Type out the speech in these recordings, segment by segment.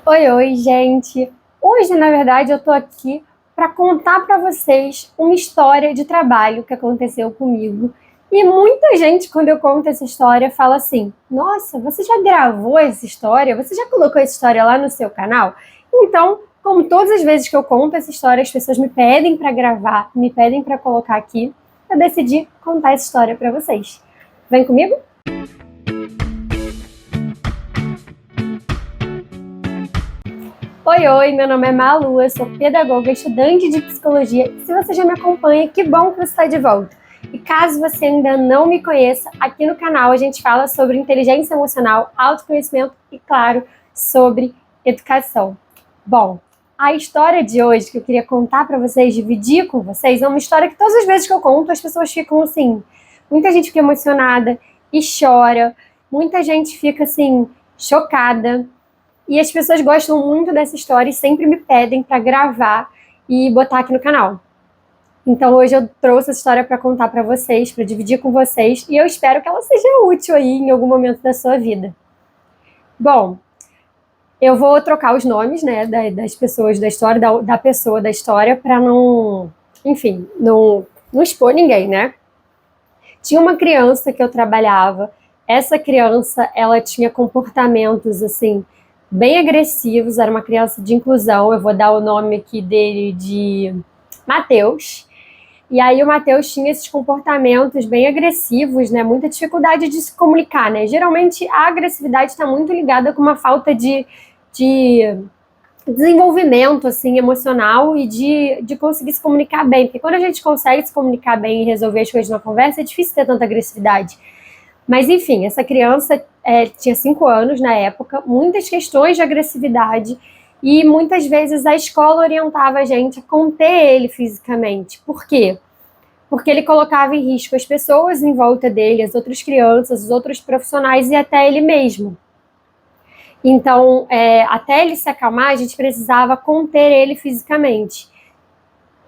Oi, oi, gente! Hoje, na verdade, eu tô aqui para contar para vocês uma história de trabalho que aconteceu comigo. E muita gente, quando eu conto essa história, fala assim: Nossa, você já gravou essa história? Você já colocou essa história lá no seu canal? Então, como todas as vezes que eu conto essa história, as pessoas me pedem para gravar, me pedem para colocar aqui, eu decidi contar essa história para vocês. Vem comigo? Oi, oi, meu nome é Malu, eu sou pedagoga, estudante de psicologia. E se você já me acompanha, que bom que você está de volta. E caso você ainda não me conheça, aqui no canal a gente fala sobre inteligência emocional, autoconhecimento e, claro, sobre educação. Bom, a história de hoje que eu queria contar para vocês, dividir com vocês, é uma história que todas as vezes que eu conto, as pessoas ficam assim, muita gente fica emocionada e chora, muita gente fica assim, chocada. E as pessoas gostam muito dessa história e sempre me pedem para gravar e botar aqui no canal. Então hoje eu trouxe essa história para contar para vocês, para dividir com vocês, e eu espero que ela seja útil aí em algum momento da sua vida. Bom, eu vou trocar os nomes, né, das pessoas da história, da pessoa da história, para não, enfim, não expor ninguém, né? Tinha uma criança que eu trabalhava. Essa criança, ela tinha comportamentos assim bem agressivos, era uma criança de inclusão. Eu vou dar o nome aqui dele de Matheus. E aí o Matheus tinha esses comportamentos bem agressivos, né? Muita dificuldade de se comunicar, né? Geralmente a agressividade está muito ligada com uma falta de desenvolvimento assim emocional e de conseguir se comunicar bem, porque quando a gente consegue se comunicar bem e resolver as coisas na conversa, é difícil ter tanta agressividade. Mas enfim, essa criança tinha 5 anos na época, muitas questões de agressividade, e muitas vezes a escola orientava a gente a conter ele fisicamente. Por quê? Porque ele colocava em risco as pessoas em volta dele, as outras crianças, os outros profissionais e até ele mesmo. Então, até ele se acalmar, a gente precisava conter ele fisicamente.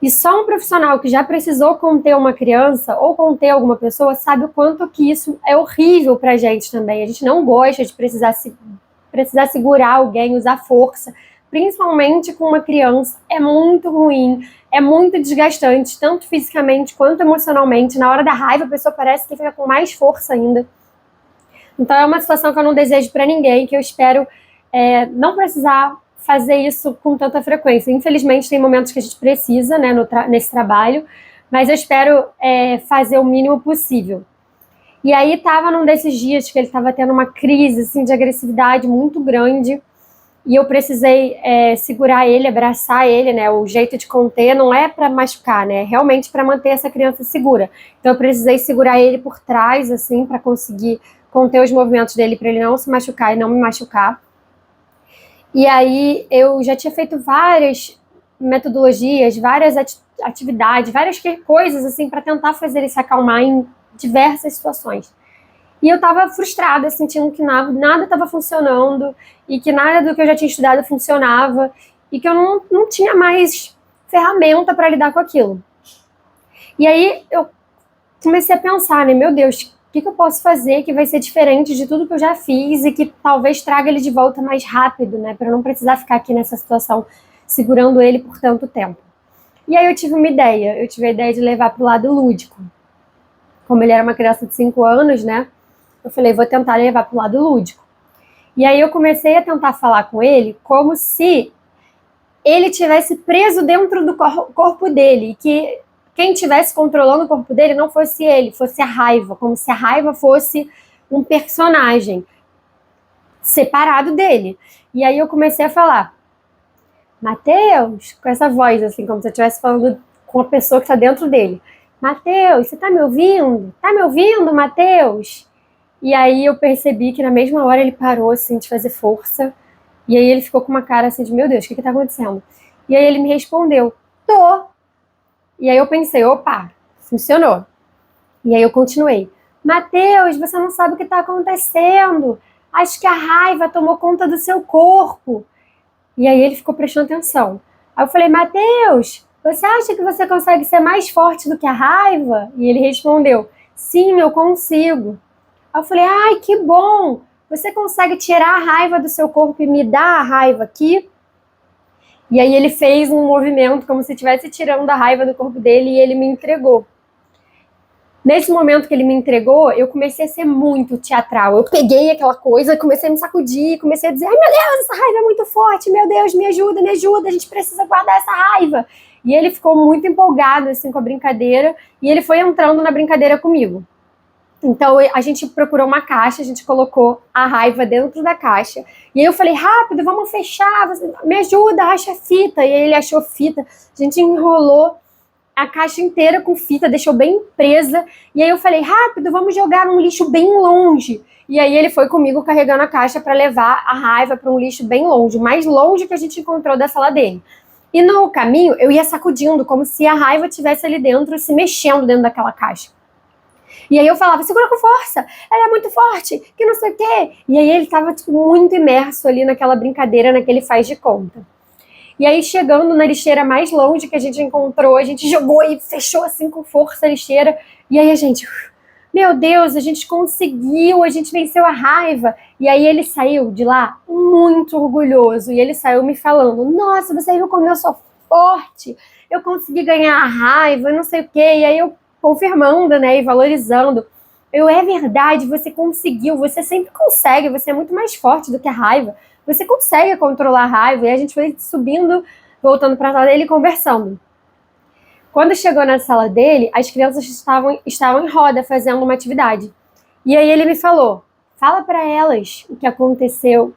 E só um profissional que já precisou conter uma criança ou conter alguma pessoa sabe o quanto que isso é horrível pra gente também. A gente não gosta de precisar segurar alguém, usar força, principalmente com uma criança. É muito ruim, é muito desgastante, tanto fisicamente quanto emocionalmente. Na hora da raiva, a pessoa parece que fica com mais força ainda. Então é uma situação que eu não desejo para ninguém, que eu espero não precisar fazer isso com tanta frequência. Infelizmente tem momentos que a gente precisa, né, nesse trabalho, mas eu espero fazer o mínimo possível. E aí estava num desses dias que ele estava tendo uma crise assim, de agressividade muito grande, e eu precisei segurar ele, abraçar ele, né? O jeito de conter não é para machucar, né? É realmente para manter essa criança segura. Então eu precisei segurar ele por trás, assim, para conseguir conter os movimentos dele, para ele não se machucar e não me machucar. E aí eu já tinha feito várias metodologias, várias atividades, várias coisas assim para tentar fazer ele se acalmar em diversas situações. E eu estava frustrada, sentindo que nada estava funcionando e que nada do que eu já tinha estudado funcionava e que eu não tinha mais ferramenta para lidar com aquilo. E aí eu comecei a pensar, né, meu Deus, o que eu posso fazer que vai ser diferente de tudo que eu já fiz e que talvez traga ele de volta mais rápido, né, para eu não precisar ficar aqui nessa situação segurando ele por tanto tempo. E aí eu tive uma ideia, eu tive a ideia de levar para o lado lúdico. Como ele era uma criança de 5 anos, né, eu falei, vou tentar levar para o lado lúdico. E aí eu comecei a tentar falar com ele como se ele tivesse preso dentro do corpo dele, e que quem estivesse controlando o corpo dele não fosse ele, fosse a raiva, como se a raiva fosse um personagem separado dele. E aí eu comecei a falar, Matheus, com essa voz, assim, como se eu estivesse falando com a pessoa que está dentro dele. Matheus, você tá me ouvindo? Tá me ouvindo, Matheus? E aí eu percebi que na mesma hora ele parou, assim, de fazer força. E aí ele ficou com uma cara assim de, meu Deus, o que tá acontecendo? E aí ele me respondeu, tô. E aí eu pensei, opa, funcionou. E aí eu continuei, Matheus, você não sabe o que tá acontecendo. Acho que a raiva tomou conta do seu corpo. E aí ele ficou prestando atenção. Aí eu falei, Matheus, você acha que você consegue ser mais forte do que a raiva? E ele respondeu, sim, eu consigo. Aí eu falei, ai, que bom! você consegue tirar a raiva do seu corpo e me dar a raiva aqui? E aí ele fez um movimento como se estivesse tirando a raiva do corpo dele e ele me entregou. Nesse momento que ele me entregou, eu comecei a ser muito teatral. Eu peguei aquela coisa, comecei a me sacudir, comecei a dizer, ai meu Deus, essa raiva é muito forte, meu Deus, me ajuda, a gente precisa guardar essa raiva. E ele ficou muito empolgado assim, com a brincadeira e ele foi entrando na brincadeira comigo. Então a gente procurou uma caixa, a gente colocou a raiva dentro da caixa. E aí eu falei, rápido, vamos fechar, me ajuda, acha fita. E aí ele achou fita, a gente enrolou a caixa inteira com fita, deixou bem presa. E aí eu falei, rápido, vamos jogar num lixo bem longe. E aí ele foi comigo carregando a caixa para levar a raiva para um lixo bem longe, mais longe que a gente encontrou da sala dele. E no caminho eu ia sacudindo, como se a raiva estivesse ali dentro, se mexendo dentro daquela caixa. E aí eu falava, segura com força, ela é muito forte, que não sei o quê. E aí ele estava tipo, muito imerso ali naquela brincadeira, naquele faz de conta. E aí, chegando na lixeira mais longe que a gente encontrou, a gente jogou e fechou assim com força a lixeira. E aí a gente, meu Deus, a gente conseguiu, a gente venceu a raiva. E aí ele saiu de lá muito orgulhoso. E ele saiu me falando, nossa, você viu como eu sou forte? Eu consegui ganhar a raiva, não sei o quê. E aí eu confirmando, né, e valorizando. É verdade, você conseguiu, você sempre consegue, você é muito mais forte do que a raiva. Você consegue controlar a raiva. E a gente foi subindo, voltando para a sala dele e conversando. Quando chegou na sala dele, as crianças estavam em roda fazendo uma atividade. E aí ele me falou, fala para elas o que aconteceu.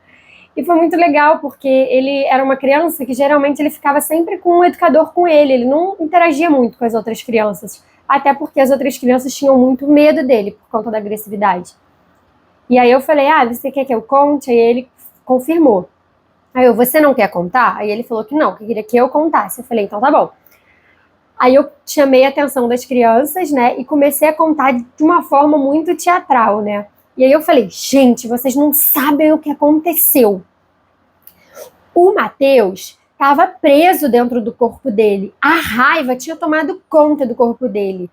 E foi muito legal, porque ele era uma criança que geralmente ele ficava sempre com um educador com ele não interagia muito com as outras crianças, até porque as outras crianças tinham muito medo dele por conta da agressividade. E aí eu falei, você quer que eu conte? Aí ele confirmou. Aí você não quer contar? Aí ele falou que não, que queria que eu contasse. Eu falei, então tá bom. Aí eu chamei a atenção das crianças, né, e comecei a contar de uma forma muito teatral, né. E aí eu falei, gente, vocês não sabem o que aconteceu. O Matheus estava preso dentro do corpo dele. A raiva tinha tomado conta do corpo dele.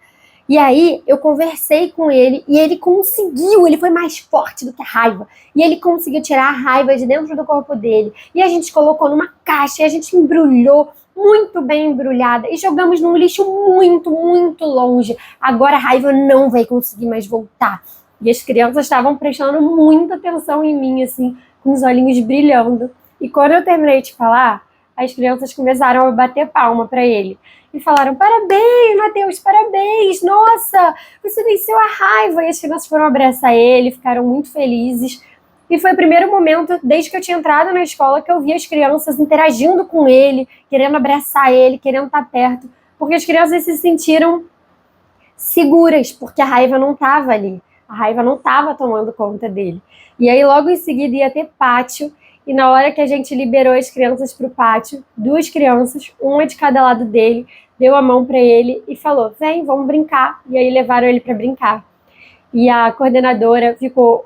E aí eu conversei com ele e ele conseguiu, ele foi mais forte do que a raiva. E ele conseguiu tirar a raiva de dentro do corpo dele. E a gente colocou numa caixa e a gente embrulhou, muito bem embrulhada, e jogamos num lixo muito, muito longe. Agora a raiva não vai conseguir mais voltar. E as crianças estavam prestando muita atenção em mim, assim, com os olhinhos brilhando. E quando eu terminei de falar, as crianças começaram a bater palma para ele. E falaram, parabéns, Matheus, parabéns, nossa, você venceu a raiva. E as crianças foram abraçar ele, ficaram muito felizes. E foi o primeiro momento, desde que eu tinha entrado na escola, que eu vi as crianças interagindo com ele, querendo abraçar ele, querendo estar perto. Porque as crianças se sentiram seguras, porque a raiva não estava ali. A raiva não estava tomando conta dele. E aí, logo em seguida, ia ter pátio. E na hora que a gente liberou as crianças para o pátio, 2 crianças, uma de cada lado dele, deu a mão para ele e falou, vem, vamos brincar. E aí levaram ele para brincar. E a coordenadora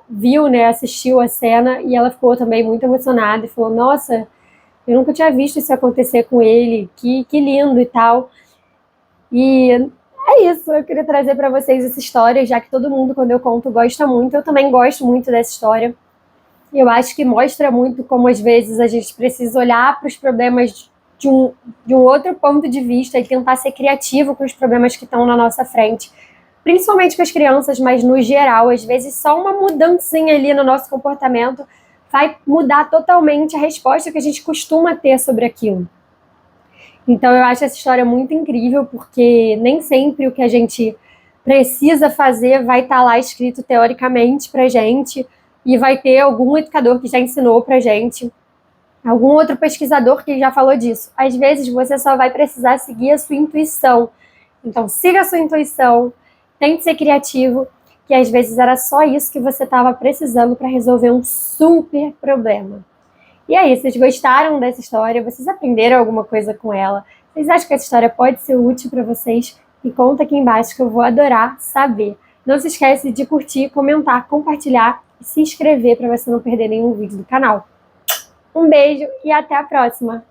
viu, né, assistiu a cena e ela ficou também muito emocionada e falou, nossa, eu nunca tinha visto isso acontecer com ele, que lindo e tal. E é isso, eu queria trazer para vocês essa história, já que todo mundo, quando eu conto, gosta muito. Eu também gosto muito dessa história. Eu acho que mostra muito como, às vezes, a gente precisa olhar para os problemas de um outro ponto de vista e tentar ser criativo com os problemas que estão na nossa frente. Principalmente com as crianças, mas no geral, às vezes só uma mudancinha ali no nosso comportamento vai mudar totalmente a resposta que a gente costuma ter sobre aquilo. Então eu acho essa história muito incrível, porque nem sempre o que a gente precisa fazer vai estar lá escrito teoricamente pra gente, e vai ter algum educador que já ensinou pra gente, algum outro pesquisador que já falou disso. Às vezes você só vai precisar seguir a sua intuição. Então siga a sua intuição, tente ser criativo, que às vezes era só isso que você estava precisando para resolver um super problema. E aí, vocês gostaram dessa história? Vocês aprenderam alguma coisa com ela? Vocês acham que essa história pode ser útil para vocês? Me conta aqui embaixo que eu vou adorar saber. Não se esquece de curtir, comentar, compartilhar e se inscrever para você não perder nenhum vídeo do canal. Um beijo e até a próxima!